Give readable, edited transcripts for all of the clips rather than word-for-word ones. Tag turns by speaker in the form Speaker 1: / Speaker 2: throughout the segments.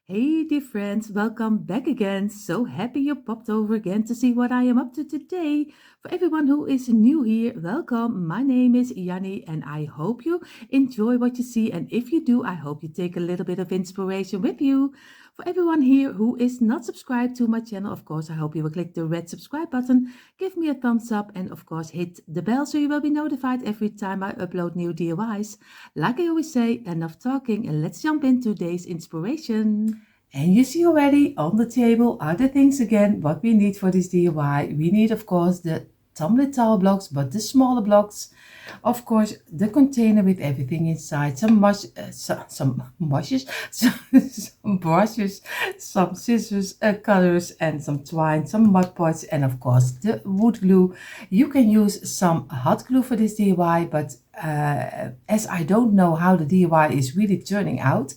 Speaker 1: Hey dear friends, welcome back again. So happy you popped over again to see what I am up to today. For everyone who is new here, welcome. My name is Janny and I hope you enjoy what you see. And if you do, I hope you take a little bit of inspiration with you. For everyone here who is not subscribed to my channel, of course, I hope you will click the red subscribe button, give me a thumbs up and of course hit the bell so you will be notified every time I upload new DIYs. Like I always say, enough talking and let's jump into today's inspiration. And you see already on the table are the things again what we need for this DIY. We need of course the tumbling tile blocks, but the smaller blocks. Of course, the container with everything inside, some mushes, some brushes, some scissors, cutters, and some twine, some mud pots, and of course the wood glue. You can use some hot glue for this DIY, but as I don't know how the DIY is really turning out,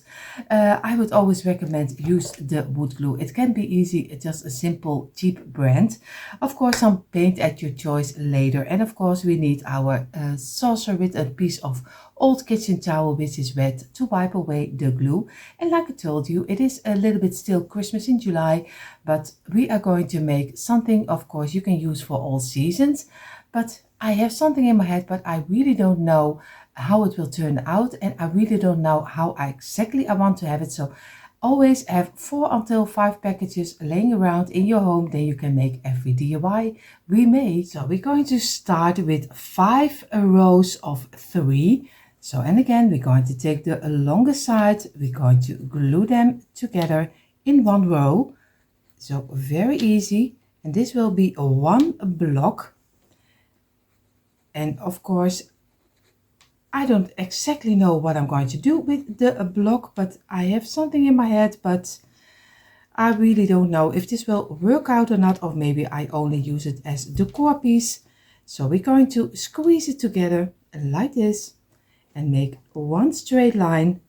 Speaker 1: I would always recommend use the wood glue. It can be easy, just a simple cheap brand. Of course, some paint at your choice later, and of course we need our saucer with a piece of old kitchen towel which is wet to wipe away the glue. And like I told you, it is a little bit still Christmas in July, but we are going to make something of course you can use for all seasons. But I have something in my head, but I really don't know how it will turn out, and I really don't know how exactly I want to have it. So always have 4 until 5 packages laying around in your home, then you can make every DIY we made. So we're going to start with 5 rows of 3. So, and again, we're going to take the longer side, we're going to glue them together in one row. So very easy, and this will be one block. And of course, I don't exactly know what I'm going to do with the block, but I have something in my head, but I really don't know if this will work out or not, or maybe I only use it as a decor piece. So we're going to squeeze it together like this and make one straight line.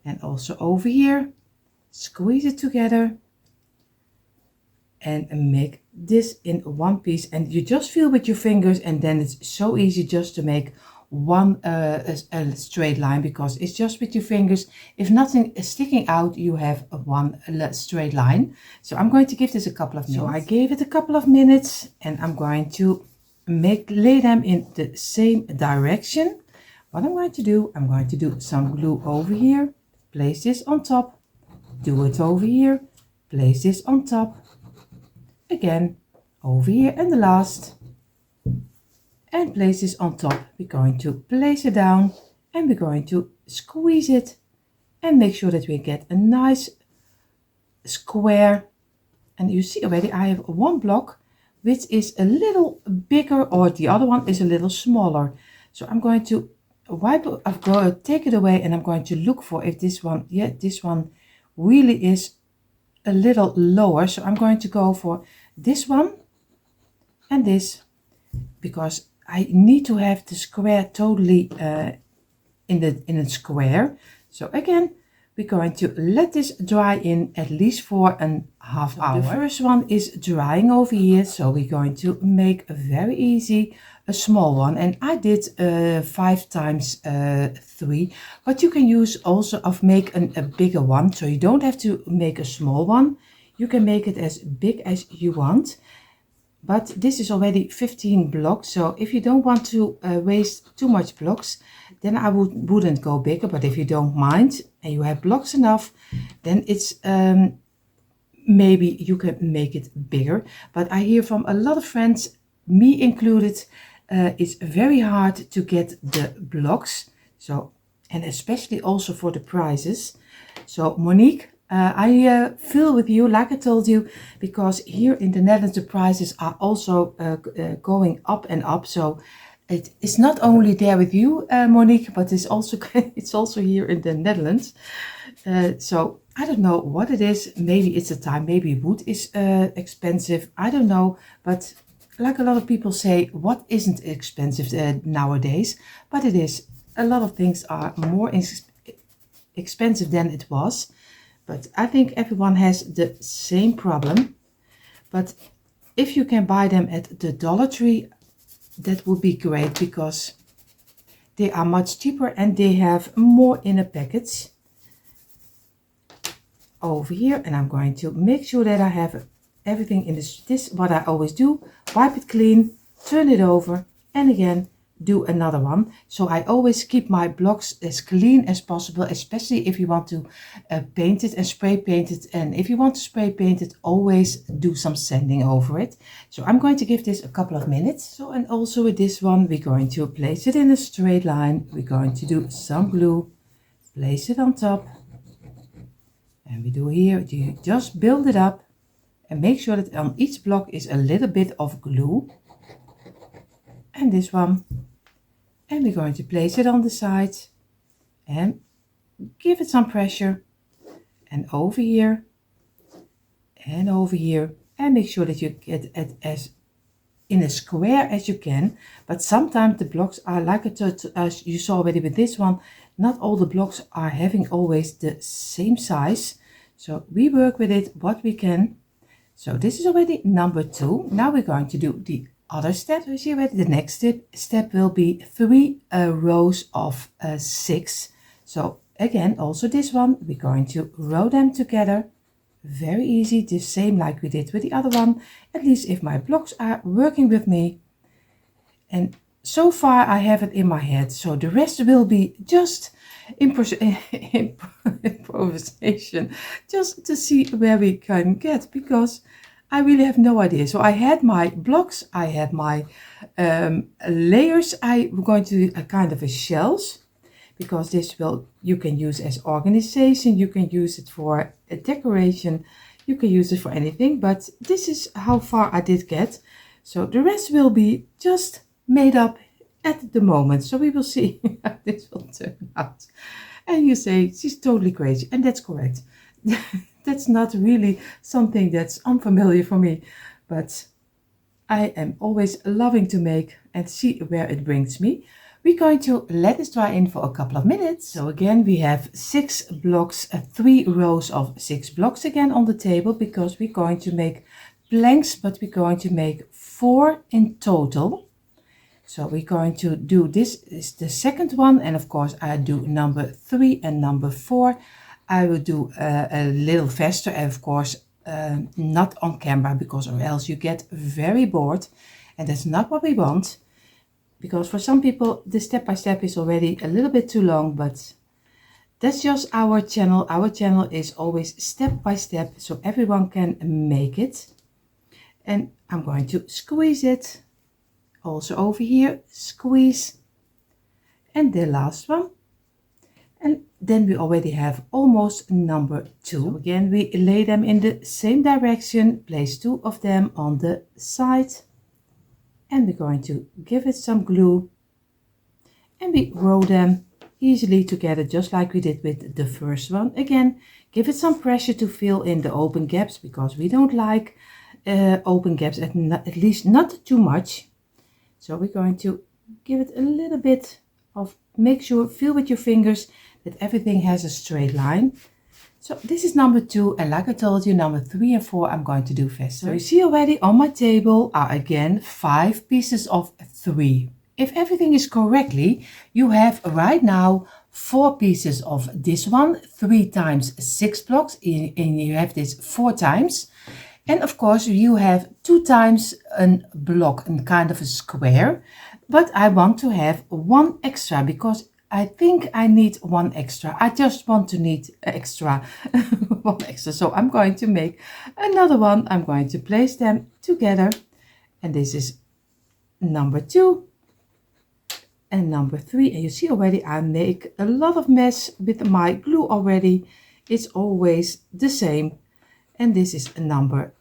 Speaker 1: And also over here, squeeze it together and make this in one piece, and you just feel with your fingers, and then it's so easy just to make one a straight line, because it's just with your fingers. If nothing is sticking out, you have one straight line. So I'm going to give this a couple of minutes. So I gave it a couple of minutes, and I'm going to lay them in the same direction. What I'm going to do, I'm going to do some glue over here, place this on top, do it over here, place this on top, again over here, and the last, and place this on top. We're going to place it down and we're going to squeeze it and make sure that we get a nice square. And you see already I have one block which is a little bigger, or the other one is a little smaller. So I'm going to take it away, and I'm going to look for if this one, yeah, this one really is a little lower. So I'm going to go for this one and this, because I need to have the square totally in a square. So again, we're going to let this dry in at least for a half hour. The first one is drying over here, so we're going to make a very easy a small one, and I did 5 times 3, but you can use also make a bigger one, so you don't have to make a small one. You can make it as big as you want, but this is already 15 blocks, so if you don't want to waste too much blocks, then I wouldn't go bigger. But if you don't mind and you have blocks enough, then it's maybe you can make it bigger. But I hear from a lot of friends, me included, it's very hard to get the blocks, so, and especially also for the prices. So Monique, I feel with you, like I told you, because here in the Netherlands the prices are also going up and up. So it's not only there with you, Monique, but it's also here in the Netherlands. So I don't know what it is. Maybe it's the time. Maybe wood is expensive. I don't know. But like a lot of people say, what isn't expensive nowadays? But it is. A lot of things are more expensive than it was. But I think everyone has the same problem. But if you can buy them at the Dollar Tree, that would be great, because They are much cheaper and they have more in a package. Over here, and I'm going to make sure that I have everything in this what I always do. Wipe it clean, turn it over, and again do another one. So I always keep my blocks as clean as possible, especially if you want to paint it and spray paint it. And if you want to spray paint it, always do some sanding over it. So I'm going to give this a couple of minutes. So, and also with this one, we're going to place it in a straight line. We're going to do some glue, place it on top. And we do here, you just build it up and make sure that on each block is a little bit of glue. And this one. And we're going to place it on the side and give it some pressure. And over here and over here. And make sure that you get it as in a square as you can. But sometimes the blocks are like as you saw already with this one. Not all the blocks are having always the same size. So we work with it what we can. So this is already number 2. Now we're going to do the other step. So you see already the next step will be 3 rows of 6. So again, also this one, we're going to row them together. Very easy, the same like we did with the other one. At least if my blocks are working with me. And so far I have it in my head. So the rest will be just improvisation, just to see where we can get, because I really have no idea. So I had my blocks, I had my layers. I'm going to do a kind of a shells, because this will you can use as organization, you can use it for a decoration, you can use it for anything, but this is how far I did get. So the rest will be just made up at the moment. So we will see how this will turn out. And you say, she's totally crazy. And that's correct. That's not really something that's unfamiliar for me. But I am always loving to make and see where it brings me. We're going to let this dry in for a couple of minutes. So again, we have 6 blocks, 3 rows of 6 blocks again on the table, because we're going to make planks, but we're going to make 4 in total. So we're going to do, this is the second one, and of course I do number 3 and number 4. I will do a little faster, and of course not on camera, because or else you get very bored, and that's not what we want. Because for some people the step by step is already a little bit too long, but that's just our channel. Our channel is always step by step, so everyone can make it. And I'm going to squeeze it. Also over here, squeeze. And the last one. And then we already have almost number 2. So again, we lay them in the same direction. Place 2 of them on the side. And we're going to give it some glue. And we roll them easily together, just like we did with the first one. Again, give it some pressure to fill in the open gaps, because we don't like open gaps, at least not too much. So we're going to give it a little bit of, make sure, feel with your fingers that everything has a straight line. So this is number 2, and like I told you, number 3 and 4 I'm going to do faster. So you see already on my table are again 5 pieces of 3. If everything is correctly, you have right now 4 pieces of this one, 3 times 6 blocks, and you have this 4 times. And of course you have 2 times a block, and kind of a square, but I want to have 1 extra, because I think I need 1 extra. I just want to need extra, 1 extra. So I'm going to make another one. I'm going to place them together, and this is number 2 and number 3. And you see already I make a lot of mess with my glue already. It's always the same. And this is number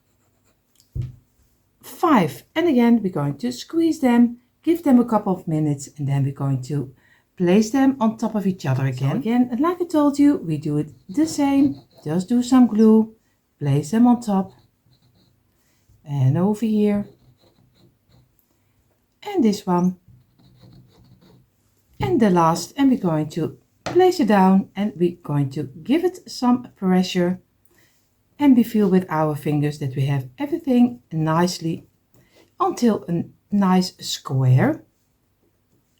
Speaker 1: 5. And again, we're going to squeeze them, give them a couple of minutes, and then we're going to place them on top of each other again. So again, and like I told you, we do it the same. Just do some glue, place them on top, and over here, and this one, and the last. And we're going to place it down, and we're going to give it some pressure. And we feel with our fingers that we have everything nicely until a nice square.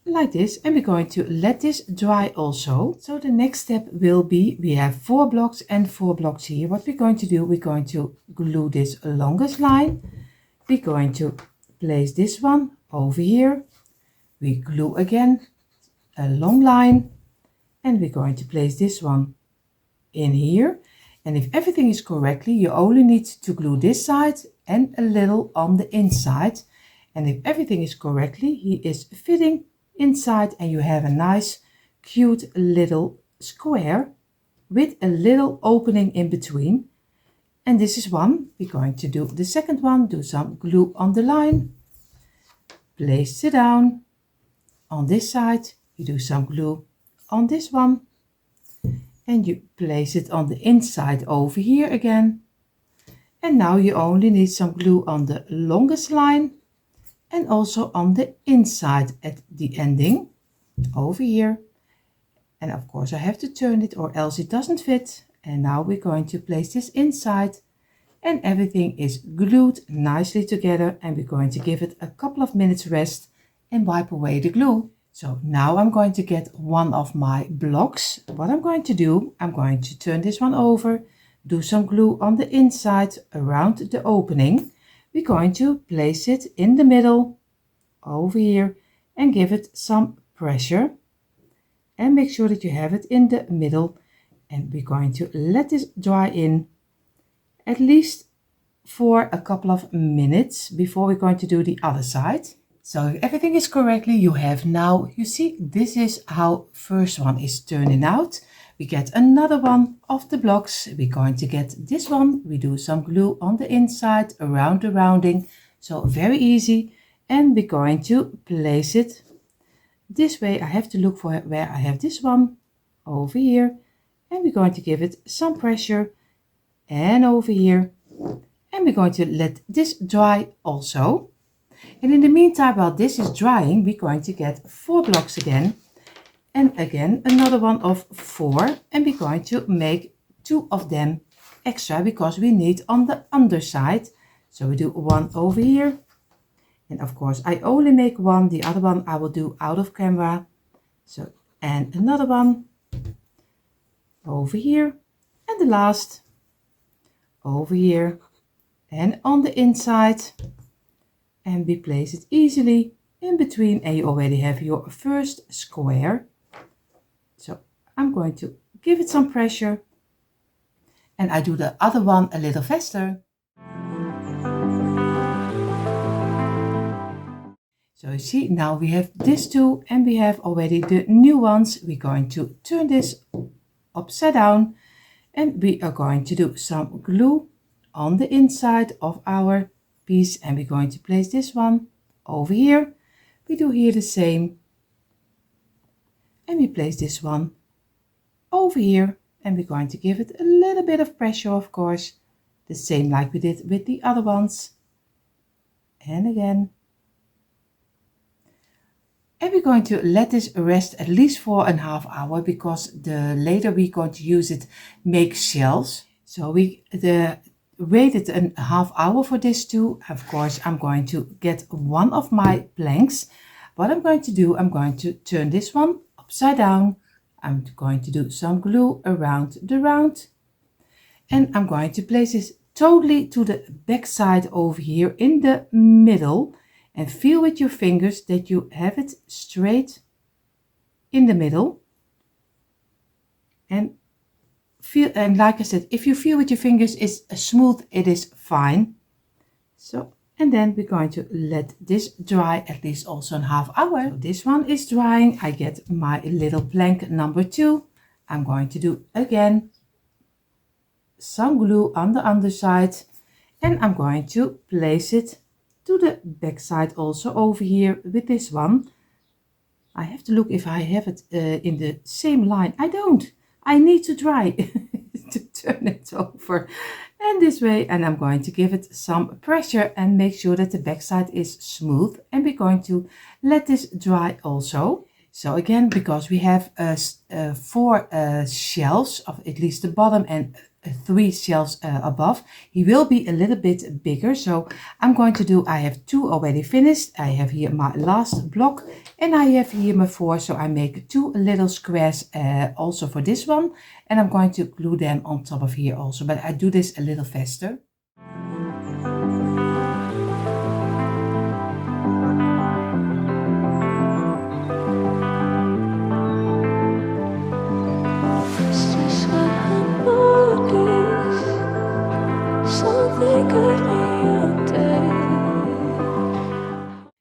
Speaker 1: like this, and we're going to let this dry also. So the next step will be, we have 4 blocks and 4 blocks here. What we're going to do, we're going to glue this longest line. We're going to place this one over here. We glue again a long line, and we're going to place this one in here. And if everything is correctly, you only need to glue this side and a little on the inside. And if everything is correctly, he is fitting inside, and you have a nice cute little square with a little opening in between. And this is one. We're going to do the second one. Do some glue on the line, place it down. On this side you do some glue on this one, and you place it on the inside over here again. And now you only need some glue on the longest line and also on the inside at the ending over here. And of course I have to turn it or else it doesn't fit. And now we're going to place this inside, and everything is glued nicely together, and we're going to give it a couple of minutes rest and wipe away the glue. So now I'm going to get one of my blocks. What I'm going to do, I'm going to turn this one over, do some glue on the inside around the opening. We're going to place it in the middle over here and give it some pressure, and make sure that you have it in the middle. And we're going to let this dry in at least for a couple of minutes before we're going to do the other side. So if everything is correctly, you have now, you see, this is how first one is turning out. We get another one of the blocks. We're going to get this one. We do some glue on the inside around the rounding. So very easy. And we're going to place it this way. I have to look for where I have this one over here. And we're going to give it some pressure, and over here. And we're going to let this dry also. And in the meantime, while this is drying, we're going to get 4 blocks again. And again, another one of 4. And we're going to make 2 of them extra because we need on the underside. So we do one over here. And of course, I only make one. The other one I will do out of camera. So, and another one over here. And the last over here and on the inside. And we place it easily in between, and you already have your first square. So I'm going to give it some pressure, and I do the other one a little faster. So you see, now we have this two, and we have already the new ones. We're going to turn this upside down, and we are going to do some glue on the inside of our piece, and we're going to place this one over here. We do here the same, and we place this one over here, and we're going to give it a little bit of pressure, of course, the same like we did with the other ones. And again, and we're going to let this rest at least for a half hour, because the later we're going to use it make shelves. So we waited a half hour for this too. Of course, I'm going to get one of my planks. What I'm going to do, I'm going to turn this one upside down. I'm going to do some glue around the round, and I'm going to place this totally to the back side over here in the middle, and feel with your fingers that you have it straight in the middle. And feel, and like I said, if you feel with your fingers it's smooth, it is fine. So, and then we're going to let this dry at least also a half hour. So this one is drying. I get my little plank number 2. I'm going to do again some glue on the underside, and I'm going to place it to the back side also over here with this one. I have to look if I have it in the same line. I don't. I need to dry to turn it over, and this way, and I'm going to give it some pressure and make sure that the back side is smooth, and we're going to let this dry also. So again, because we have 4 shelves of at least the bottom and 3 shelves above. He will be a little bit bigger, so I'm going to do, I have 2 already finished. I have here my last block and I have here my 4, so I make 2 little squares also for this one, and I'm going to glue them on top of here also, but I do this a little faster.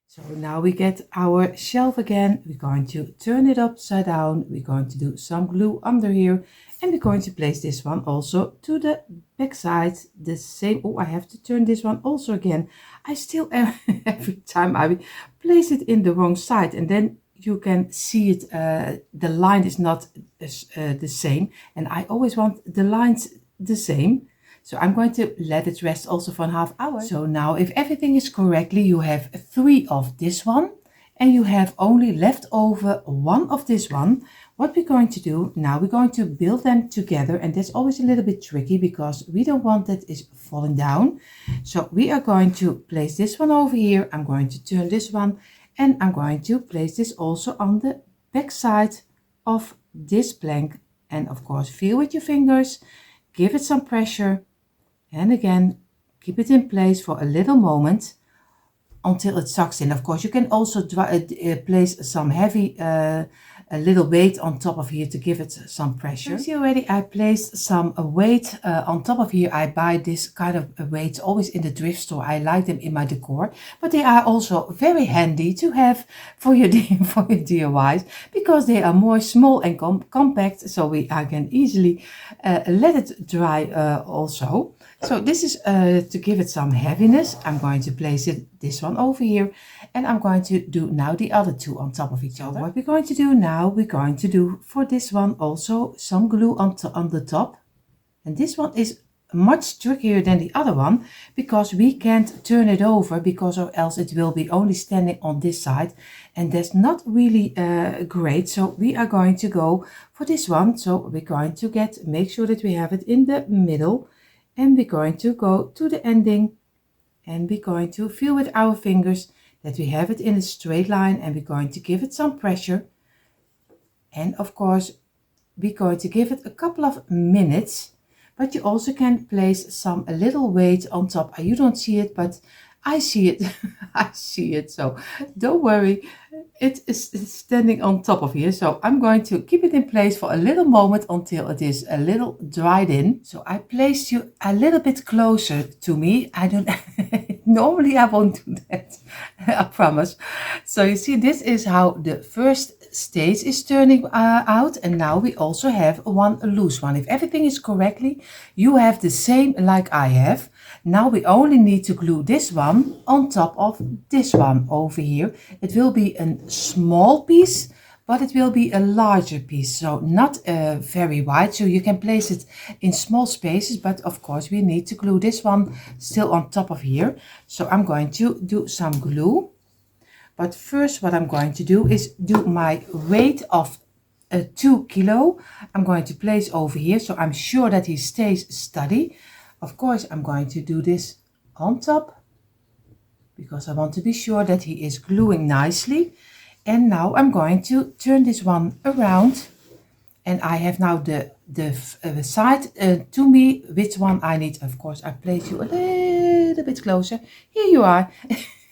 Speaker 1: So now we get our shelf again. We're going to turn it upside down. We're going to do some glue under here, and we're going to place this one also to the back side. The same. Oh, I have to turn this one also again. I still am every time I place it in the wrong side, and then you can see it. The line is not the same, and I always want the lines the same. So I'm going to let it rest also for a half hour. So now if everything is correctly, you have 3 of this one and you have only left over 1 of this one. What we're going to do now, we're going to build them together, and that's always a little bit tricky because we don't want that is falling down. So we are going to place this one over here. I'm going to turn this one, and I'm going to place this also on the back side of this plank. And of course, feel with your fingers, give it some pressure. And again, keep it in place for a little moment until it sucks in. Of course, you can also place some heavy, a little weight on top of here to give it some pressure. You see already, I placed some weight on top of here. I buy this kind of weights always in the thrift store. I like them in my decor, but they are also very handy to have for your for your DIYs because they are more small and compact, so I can easily let it dry also. So this is to give it some heaviness. I'm going to place this one over here, and I'm going to do now the other 2 on top of each other. What we're going to do now, we're going to do for this one also some glue on the top. And this one is much trickier than the other one because we can't turn it over, because or else it will be only standing on this side, and that's not really great. So we are going to go for this one. So we're going to make sure that we have it in the middle. And we're going to go to the ending, and we're going to feel with our fingers that we have it in a straight line, and we're going to give it some pressure. And of course, we're going to give it a couple of minutes, but you also can place a little weight on top. You don't see it, but I see it. I see it. So don't worry. It is standing on top of here. So I'm going to keep it in place for a little moment until it is a little dried in. So I placed you a little bit closer to me. I don't, normally I won't do that. I promise. So you see, this is how the first stage is turning out. And now we also have one loose one. If everything is correctly, you have the same like I have. Now we only need to glue this one on top of this one over here. It will be a small piece, but it will be a larger piece. So not very wide, so you can place it in small spaces. But of course we need to glue this one still on top of here. So I'm going to do some glue. But first what I'm going to do is do my weight of 2 kilo. I'm going to place over here so I'm sure that he stays steady. Of course, I'm going to do this on top because I want to be sure that he is gluing nicely. And now I'm going to turn this one around, and I have now the side to me, which one I need. Of course, I place you a little bit closer. Here you are.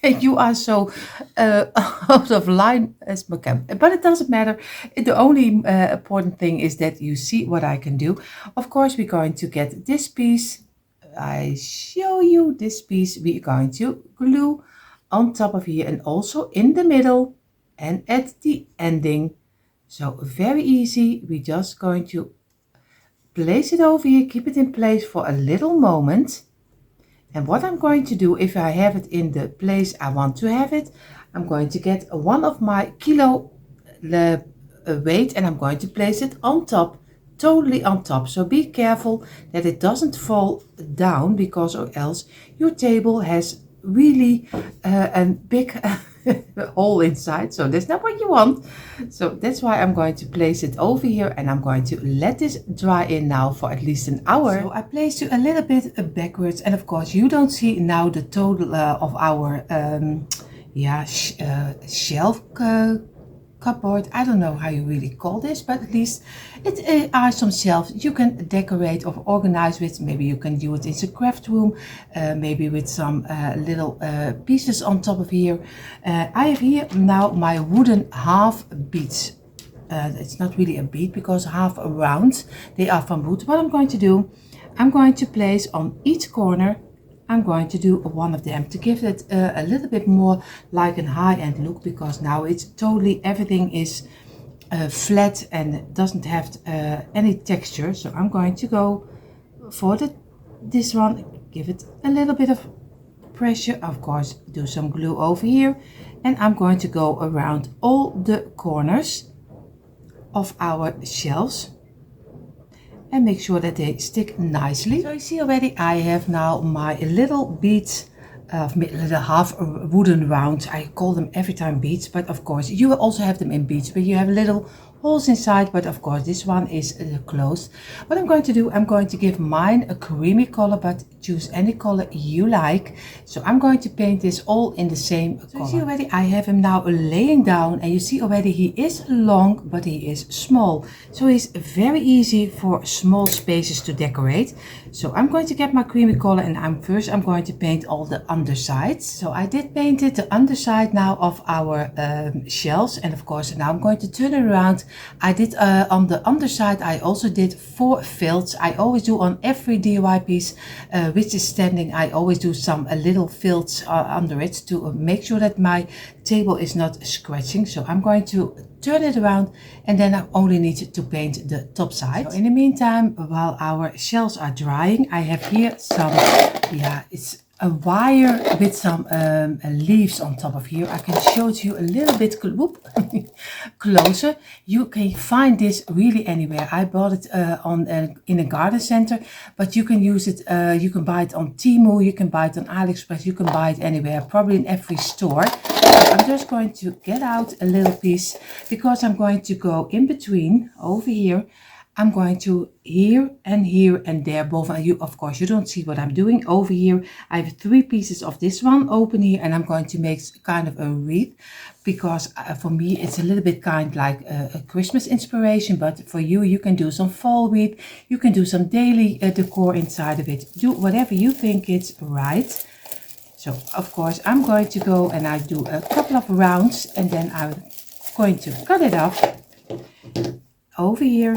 Speaker 1: You are so out of line as my camera, but it doesn't matter. The only important thing is that you see what I can do. Of course, we're going to get this piece. I show you this piece. We're going to glue on top of here and also in the middle and at the ending. So very easy. We're just going to place it over here, keep it in place for a little moment. And what I'm going to do, if I have it in the place I want to have it, I'm going to get one of my kilo weight and I'm going to place it on top, totally on top. So be careful that it doesn't fall down, because or else your table has really a big hole inside, so that's not what you want. So that's why I'm going to place it over here, and I'm going to let this dry in now for at least an hour. So I placed it a little bit backwards, and of course you don't see now the total of our shelf cupboard. I don't know how you really call this, but at least it are some shelves you can decorate or organize with. Maybe you can do it in the craft room, maybe with some little pieces on top of here. I have here now my wooden half beads. It's not really a bead because half round. They are from wood. What I'm going to do, I'm going to place on each corner, I'm going to do one of them to give it a little bit more like a high-end look, because now it's totally, everything is flat and doesn't have any texture. So I'm going to go for this one, give it a little bit of pressure, of course do some glue over here, and I'm going to go around all the corners of our shelves and make sure that they stick nicely. So you see already I have now my little beads of little half wooden rounds. I call them every time beads, but of course you will also have them in beads, but you have little holes inside, but of course this one is closed. What I'm going to do, I'm going to give mine a creamy color, but choose any color you like. So I'm going to paint this all in the same color. You see already I have him now laying down, and you see already he is long but he is small, so he's very easy for small spaces to decorate. So I'm going to get my creamy color, and I'm going to paint all the undersides. So I did paint it, the underside now of our shelves, and of course now I'm going to turn it around. I did on the underside, I also did 4 felts. I always do on every DIY piece which is standing, I always do some little felts under it to make sure that my table is not scratching. So I'm going to turn it around, and then I only need to paint the top side. So in the meantime, while our shelves are drying, I have here some, it's a wire with some leaves on top of here. I can show it to you a little bit closer. You can find this really anywhere. I bought it in a garden center, but you can use it, you can buy it on Temu, you can buy it on AliExpress, you can buy it anywhere, probably in every store. So I'm just going to get out a little piece, because I'm going to go in between over here. I'm going to here and there both. And you, of course, you don't see what I'm doing over here. I have 3 pieces of this one open here, and I'm going to make kind of a wreath, because for me it's a little bit kind of like a Christmas inspiration, but for you, you can do some fall wreath, you can do some daily decor inside of it. Do whatever you think is right. So of course I'm going to go and I do a couple of rounds, and then I'm going to cut it off over here.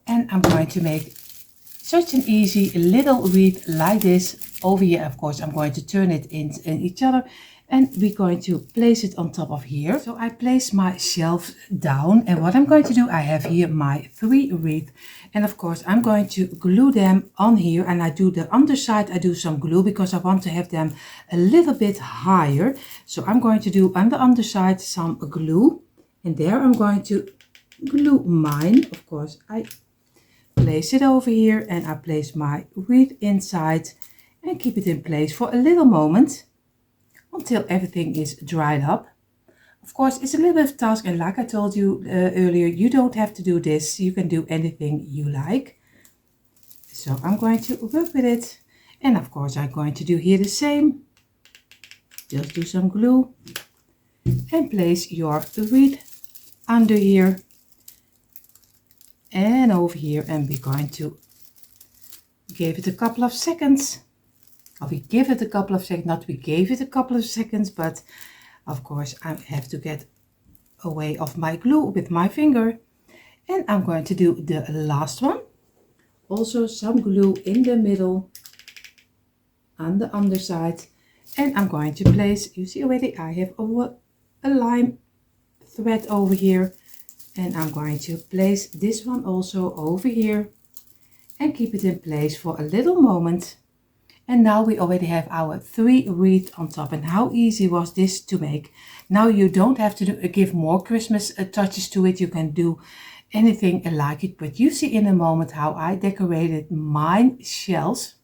Speaker 1: And I'm going to make such an easy little wreath like this over here. Of course, I'm going to turn it in each other, and we're going to place it on top of here. So I place my shelf down, and what I'm going to do, I have here my 3 wreaths, and of course I'm going to glue them on here, and I do the underside, I do some glue because I want to have them a little bit higher. So I'm going to do on the underside some glue, and there I'm going to glue mine. Of course I place it over here, and I place my wreath inside and keep it in place for a little moment until everything is dried up. Of course, it's a little bit of a task, and like I told you earlier, you don't have to do this. You can do anything you like. So I'm going to work with it, and of course I'm going to do here the same. Just do some glue and place your wreath under here and over here, and we're going to give it a couple of seconds. Or we give it a couple of seconds, not we gave it a couple of seconds, but of course I have to get away of my glue with my finger. And I'm going to do the last one. Also some glue in the middle on the underside, and I'm going to place, you see already I have a lime thread over here, and I'm going to place this one also over here and keep it in place for a little moment. And now we already have our 3 wreaths on top. And how easy was this to make? Now you don't have to give more Christmas touches to it. You can do anything like it, but you see in a moment how I decorated my shelves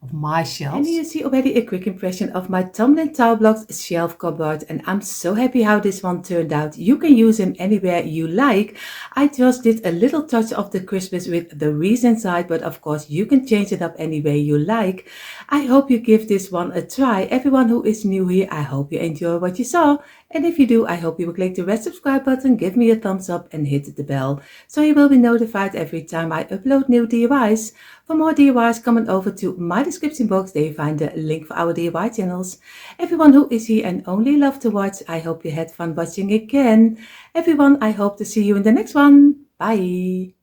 Speaker 1: of my shelves.
Speaker 2: And you see already a quick impression of my tumbling tile blocks shelf cupboard, and I'm so happy how this one turned out. You can use them anywhere you like. I just did a little touch of the Christmas with the wreaths inside, but of course you can change it up any way you like. I hope you give this one a try. Everyone who is new here, I hope you enjoy what you saw. And if you do, I hope you will click the red subscribe button, give me a thumbs up and hit the bell, so you will be notified every time I upload new DIYs. For more DIYs, come on over to my description box, there you find the link for our DIY channels. Everyone who is here and only love to watch, I hope you had fun watching again. Everyone, I hope to see you in the next one. Bye!